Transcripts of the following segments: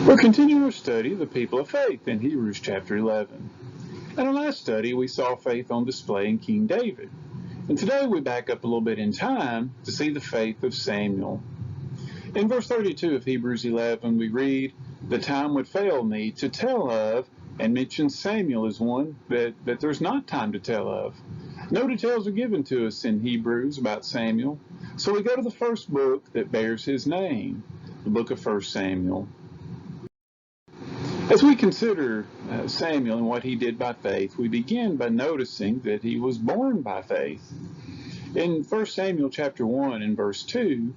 We're continuing our study of the people of faith in Hebrews chapter 11. In our last study, we saw faith on display in King David. And today we back up a little bit in time to see the faith of Samuel. In verse 32 of Hebrews 11, we read, "The time would fail me to tell of," and mention Samuel as one that there's not time to tell of. No details are given to us in Hebrews about Samuel, so we go to the first book that bears his name, the book of 1 Samuel. As we consider Samuel and what he did by faith, we begin by noticing that he was born by faith. In 1 Samuel chapter 1 and verse 2,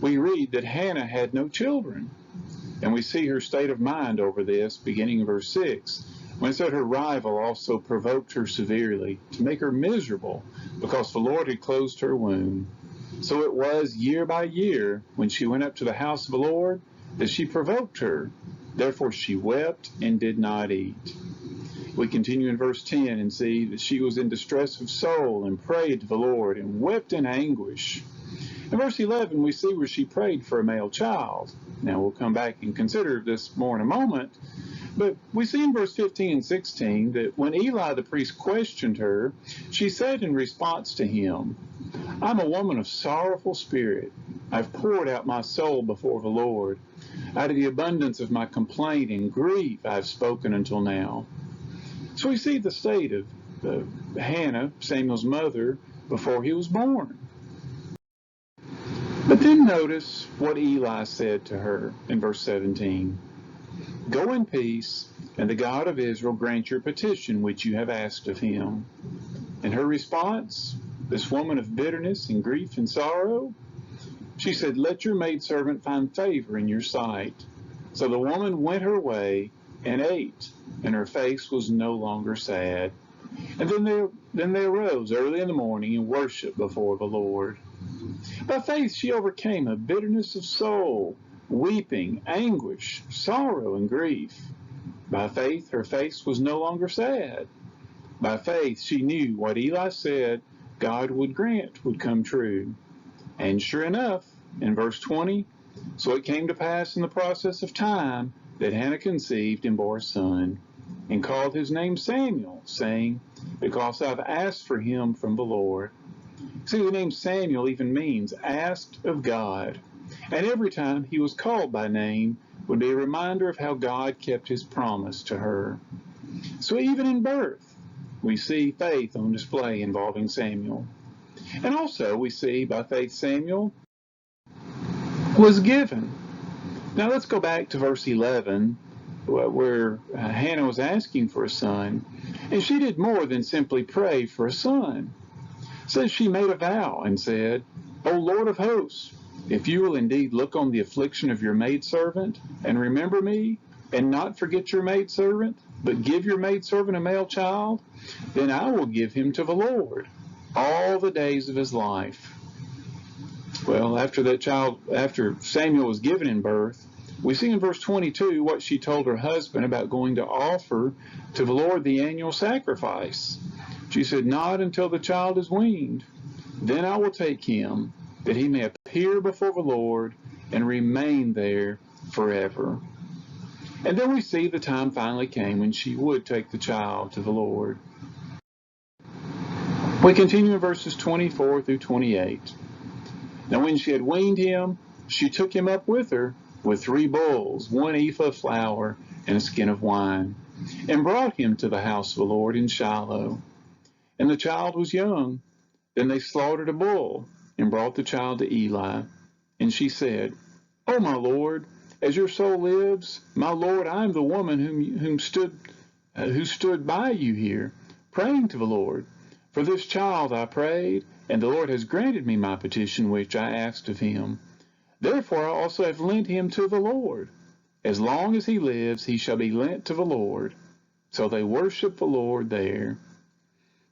we read that Hannah had no children. And we see her state of mind over this beginning in verse 6, when it said her rival also provoked her severely to make her miserable because the Lord had closed her womb. So it was year by year when she went up to the house of the Lord that she provoked her. Therefore she wept and did not eat. We continue in verse 10 and see that she was in distress of soul and prayed to the Lord and wept in anguish. In verse 11, we see where she prayed for a male child. Now we'll come back and consider this more in a moment. But we see in verse 15 and 16 that when Eli the priest questioned her, she said in response to him, "I'm a woman of sorrowful spirit. I've poured out my soul before the Lord. Out of the abundance of my complaint and grief I've spoken until now." So we see the state of Hannah, Samuel's mother, before he was born. But then notice what Eli said to her in verse 17. "Go in peace, and the God of Israel grant your petition which you have asked of him." And her response, this woman of bitterness and grief and sorrow, she said, "Let your maidservant find favor in your sight." So the woman went her way and ate, and her face was no longer sad. And then they arose early in the morning and worshiped before the Lord. By faith she overcame a bitterness of soul, weeping, anguish, sorrow, and grief. By faith her face was no longer sad. By faith she knew what Eli said God would grant would come true. And sure enough, in verse 20, so it came to pass in the process of time that Hannah conceived and bore a son, and called his name Samuel, saying, "Because I've asked for him from the Lord." See, the name Samuel even means asked of God. And every time he was called by name would be a reminder of how God kept his promise to her. So even in birth, we see faith on display involving Samuel. And also we see by faith Samuel was given. Now let's go back to verse 11, where Hannah was asking for a son, and she did more than simply pray for a son. It says she made a vow and said, "O Lord of hosts, if you will indeed look on the affliction of your maidservant and remember me, and not forget your maidservant, but give your maidservant a male child, then I will give him to the Lord all the days of his life." Well, after Samuel was given in birth, we see in verse 22 what she told her husband about going to offer to the Lord the annual sacrifice. She said, "Not until the child is weaned. Then I will take him, that he may appear before the Lord and remain there forever." And then we see the time finally came when she would take the child to the Lord. We continue in verses 24 through 28. "Now when she had weaned him, she took him up with her, with 3 bulls, 1 ephah of flour, and a skin of wine, and brought him to the house of the Lord in Shiloh. And the child was young. Then they slaughtered a bull, and brought the child to Eli. And she said, 'O my Lord, as your soul lives, my Lord, I am the woman who stood by you here, praying to the Lord. For this child I prayed, and the Lord has granted me my petition which I asked of him. Therefore I also have lent him to the Lord. As long as he lives, he shall be lent to the Lord.' So they worship the Lord there."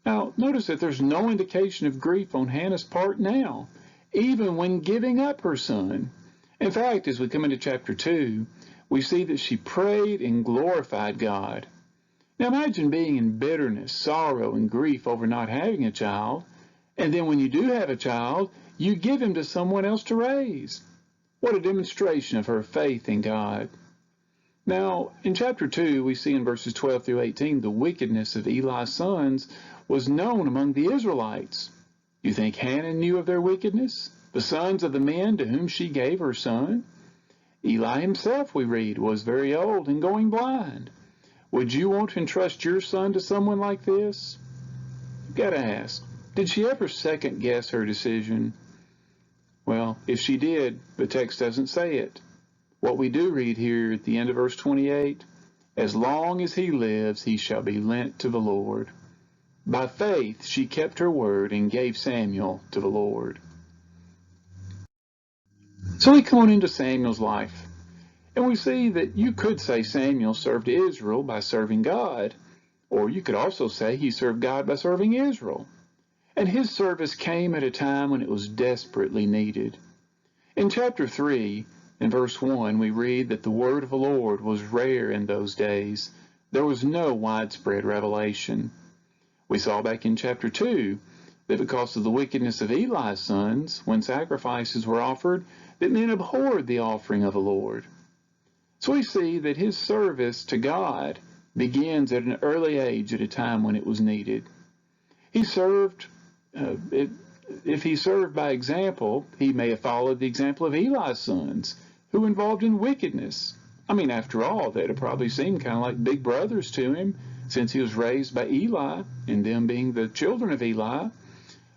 Now, notice that there's no indication of grief on Hannah's part now, even when giving up her son. In fact, as we come into chapter 2, we see that she prayed and glorified God. Now imagine being in bitterness, sorrow, and grief over not having a child, and then when you do have a child, you give him to someone else to raise. What a demonstration of her faith in God. Now, in chapter 2, we see in verses 12 through 18, the wickedness of Eli's sons was known among the Israelites. You think Hannah knew of their wickedness, the sons of the men to whom she gave her son? Eli himself, we read, was very old and going blind. Would you want to entrust your son to someone like this? You've got to ask, did she ever second guess her decision? Well, if she did, the text doesn't say it. What we do read here at the end of verse 28, as long as he lives, he shall be lent to the Lord. By faith, she kept her word and gave Samuel to the Lord. So we come on into Samuel's life, and we see that you could say Samuel served Israel by serving God, or you could also say he served God by serving Israel. And his service came at a time when it was desperately needed. In chapter 3, in verse 1, we read that the word of the Lord was rare in those days. There was no widespread revelation. We saw back in chapter 2 that because of the wickedness of Eli's sons, when sacrifices were offered, that men abhorred the offering of the Lord. So we see that his service to God begins at an early age at a time when it was needed. He served, if he served by example, he may have followed the example of Eli's sons, who were involved in wickedness. I mean, after all, they'd have probably seemed kind of like big brothers to him, since he was raised by Eli, and them being the children of Eli.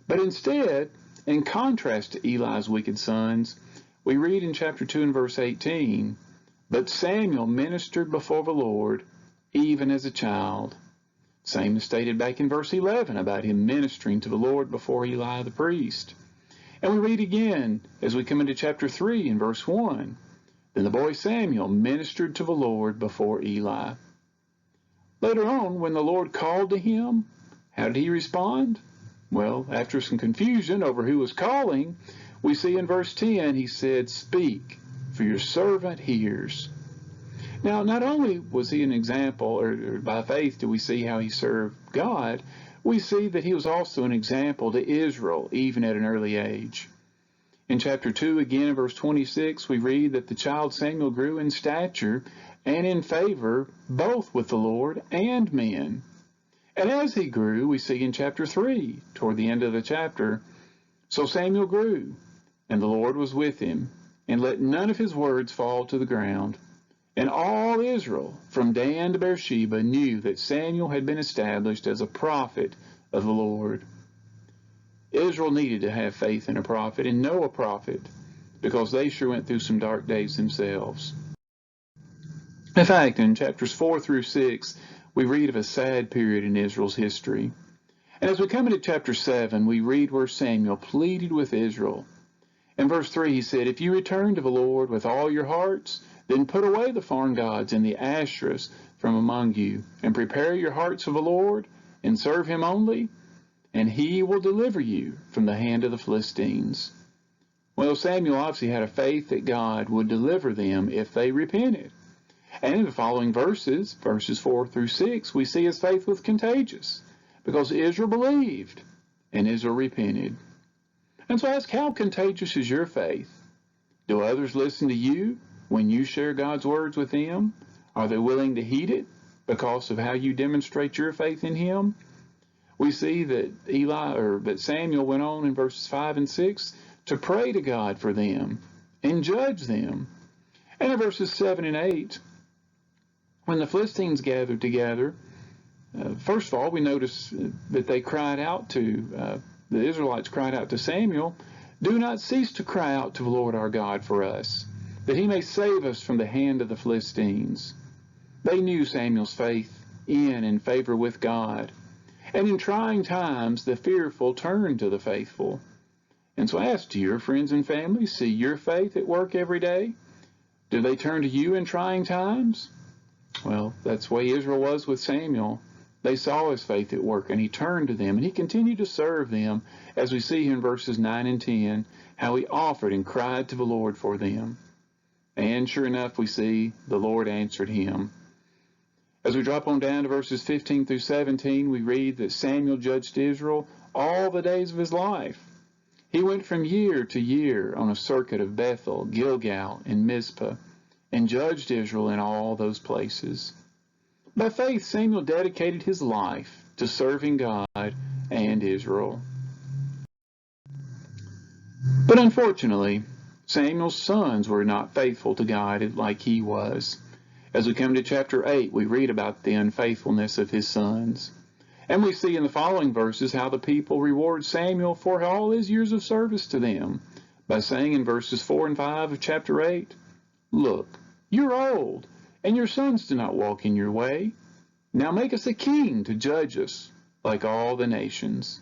But instead, in contrast to Eli's wicked sons, we read in chapter 2 and verse 18, but Samuel ministered before the Lord, even as a child. Same is stated back in verse 11 about him ministering to the Lord before Eli the priest. And we read again as we come into chapter 3 in verse 1, then the boy Samuel ministered to the Lord before Eli. Later on, when the Lord called to him, how did he respond? Well, after some confusion over who was calling, we see in verse 10, he said, speak, for your servant hears. Now, not only was he an example, or by faith do we see how he served God, we see that he was also an example to Israel, even at an early age. In chapter 2, again in verse 26, we read that the child Samuel grew in stature and in favor both with the Lord and men. And as he grew, we see in chapter 3, toward the end of the chapter, so Samuel grew, and the Lord was with him, and let none of his words fall to the ground. And all Israel, from Dan to Beersheba, knew that Samuel had been established as a prophet of the Lord. Israel needed to have faith in a prophet and know a prophet, because they sure went through some dark days themselves. In fact, in chapters 4 through 6, we read of a sad period in Israel's history. And as we come into chapter 7, we read where Samuel pleaded with Israel. In verse 3, he said, if you return to the Lord with all your hearts, then put away the foreign gods and the Asherahs from among you, and prepare your hearts for the Lord, and serve him only, and he will deliver you from the hand of the Philistines. Well, Samuel obviously had a faith that God would deliver them if they repented. And in the following verses, verses 4 through 6, we see his faith was contagious, because Israel believed, and Israel repented. And so I ask, how contagious is your faith? Do others listen to you when you share God's words with them? Are they willing to heed it because of how you demonstrate your faith in him? We see that Samuel went on in verses 5 and 6 to pray to God for them and judge them. And in verses 7 and 8, when the Philistines gathered together, first of all, we notice that they cried out to, the Israelites cried out to Samuel, do not cease to cry out to the Lord our God for us, that he may save us from the hand of the Philistines. They knew Samuel's faith in and favor with God. And in trying times, the fearful turn to the faithful. And so I ask, do your friends and family see your faith at work every day? Do they turn to you in trying times? Well, that's the way Israel was with Samuel. They saw his faith at work, and he turned to them, and he continued to serve them, as we see in verses 9 and 10, how he offered and cried to the Lord for them. And sure enough, we see the Lord answered him. As we drop on down to verses 15 through 17, we read that Samuel judged Israel all the days of his life. He went from year to year on a circuit of Bethel, Gilgal, and Mizpah. and judged Israel in all those places. By faith, Samuel dedicated his life to serving God and Israel. But unfortunately, Samuel's sons were not faithful to God like he was. As we come to chapter 8, we read about the unfaithfulness of his sons. And we see in the following verses how the people reward Samuel for all his years of service to them by saying in verses 4 and 5 of chapter 8, "Look, you're old, and your sons do not walk in your way. Now make us a king to judge us like all the nations."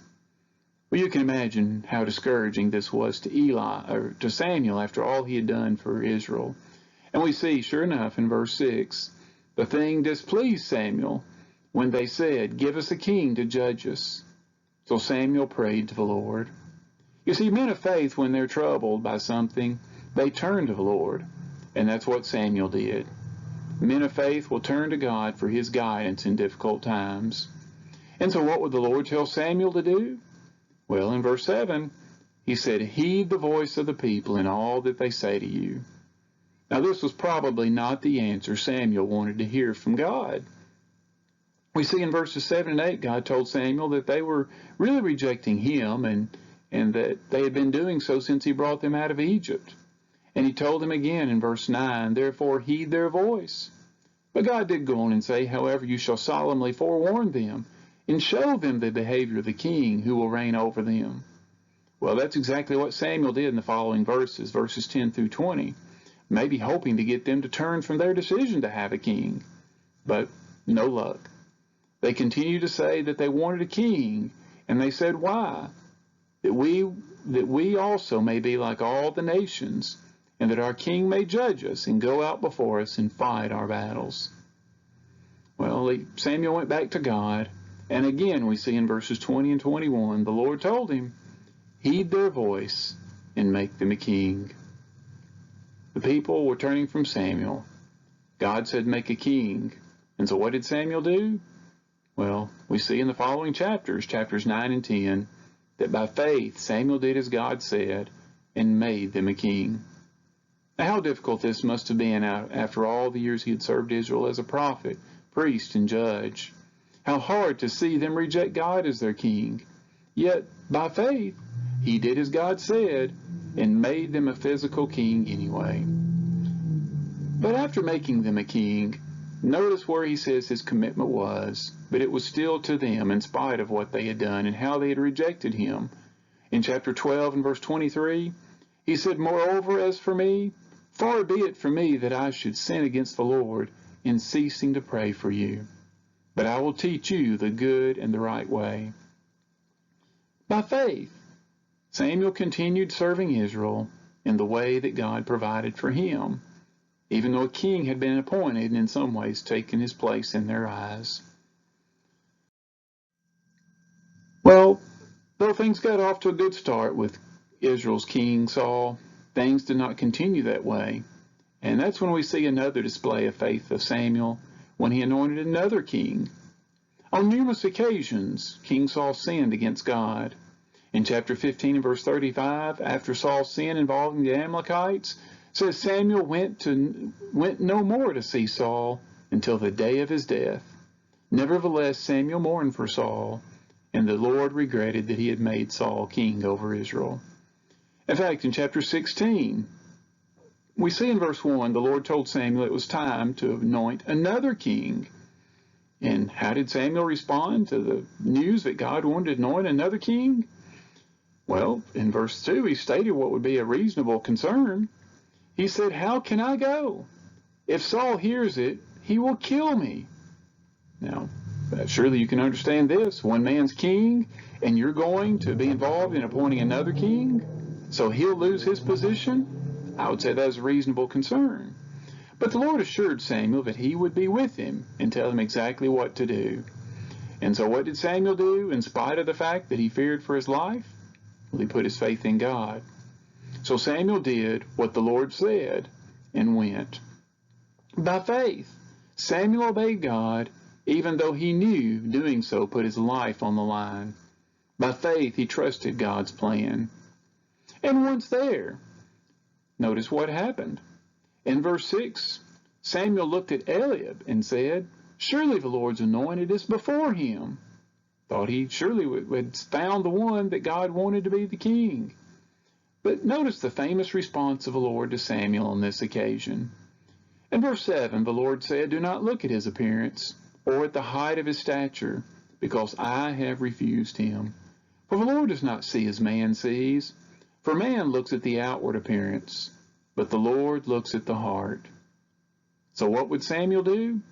Well, you can imagine how discouraging this was to Samuel after all he had done for Israel. And we see, sure enough, in verse 6, the thing displeased Samuel when they said, "Give us a king to judge us." So Samuel prayed to the Lord. You see, men of faith, when they're troubled by something, they turn to the Lord. And that's what Samuel did. Men of faith will turn to God for his guidance in difficult times. And so what would the Lord tell Samuel to do? Well, in verse 7, he said, "Heed the voice of the people in all that they say to you." Now, this was probably not the answer Samuel wanted to hear from God. We see in verses 7 and 8, God told Samuel that they were really rejecting him and that they had been doing so since he brought them out of Egypt. And he told them again in verse 9, "Therefore heed their voice." But God did go on and say, "However, you shall solemnly forewarn them and show them the behavior of the king who will reign over them." Well, that's exactly what Samuel did in the following verses 10 through 20, maybe hoping to get them to turn from their decision to have a king. But no luck. They continued to say that they wanted a king, and they said, "Why? That we also may be like all the nations, and that our king may judge us and go out before us and fight our battles." Well, Samuel went back to God, and again we see in verses 20 and 21, the Lord told him, "Heed their voice and make them a king." The people were turning from Samuel. God said, "Make a king." And so what did Samuel do? Well, we see in the following chapters 9 and 10, that by faith Samuel did as God said and made them a king. Now, how difficult this must have been after all the years he had served Israel as a prophet, priest, and judge. How hard to see them reject God as their king. Yet, by faith, he did as God said and made them a physical king anyway. But after making them a king, notice where he says his commitment was, but it was still to them in spite of what they had done and how they had rejected him. In chapter 12 and verse 23, he said, "Moreover, as for me, far be it from me that I should sin against the Lord in ceasing to pray for you. But I will teach you the good and the right way." By faith, Samuel continued serving Israel in the way that God provided for him, even though a king had been appointed and in some ways taken his place in their eyes. Well, though things got off to a good start with Israel's king Saul, things did not continue that way. And that's when we see another display of faith of Samuel, when he anointed another king. On numerous occasions, King Saul sinned against God. In chapter 15 and verse 35, after Saul's sin involving the Amalekites, says Samuel went no more to see Saul until the day of his death. Nevertheless, Samuel mourned for Saul, and the Lord regretted that he had made Saul king over Israel. In fact, in chapter 16, we see in verse 1, the Lord told Samuel it was time to anoint another king. And how did Samuel respond to the news that God wanted to anoint another king? Well, in verse 2, he stated what would be a reasonable concern. He said, "How can I go? If Saul hears it, he will kill me." Now, surely you can understand this. One man's king, and you're going to be involved in appointing another king, so he'll lose his position? I would say that is a reasonable concern. But the Lord assured Samuel that he would be with him and tell him exactly what to do. And so what did Samuel do in spite of the fact that he feared for his life? Well, he put his faith in God. So Samuel did what the Lord said and went. By faith, Samuel obeyed God, even though he knew doing so put his life on the line. By faith, he trusted God's plan. And once there, notice what happened. In verse 6, Samuel looked at Eliab and said, "Surely the Lord's anointed is before him." Thought he surely had found the one that God wanted to be the king. But notice the famous response of the Lord to Samuel on this occasion. In verse 7, the Lord said, "Do not look at his appearance, or at the height of his stature, because I have refused him. For the Lord does not see as man sees. For man looks at the outward appearance, but the Lord looks at the heart." So what would Samuel do?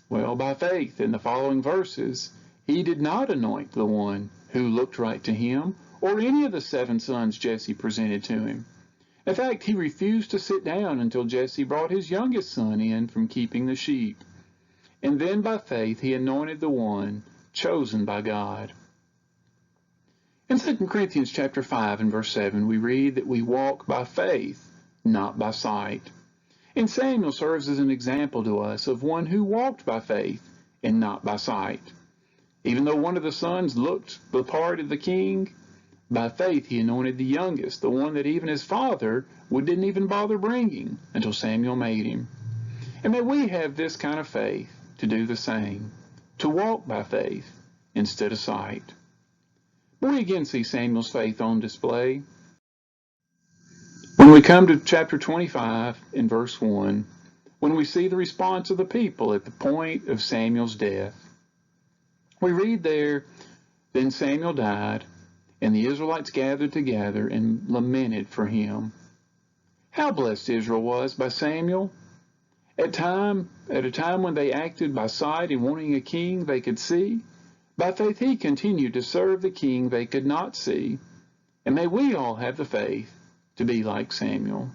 Well, by faith, in the following verses, he did not anoint the one who looked right to him, or any of the 7 sons Jesse presented to him. In fact, he refused to sit down until Jesse brought his youngest son in from keeping the sheep. And then by faith he anointed the one chosen by God. In 2 Corinthians chapter 5 and verse 7, we read that we walk by faith, not by sight. And Samuel serves as an example to us of one who walked by faith and not by sight. Even though one of the sons looked the part of the king, by faith he anointed the youngest, the one that even his father didn't even bother bringing until Samuel made him. And may we have this kind of faith to do the same, to walk by faith instead of sight. But we again see Samuel's faith on display. When we come to chapter 25 in verse 1, when we see the response of the people at the point of Samuel's death, we read there, "Then Samuel died, and the Israelites gathered together and lamented for him." How blessed Israel was by Samuel. At a time when they acted by sight and wanting a king they could see, by faith he continued to serve the king they could not see. And may we all have the faith to be like Samuel.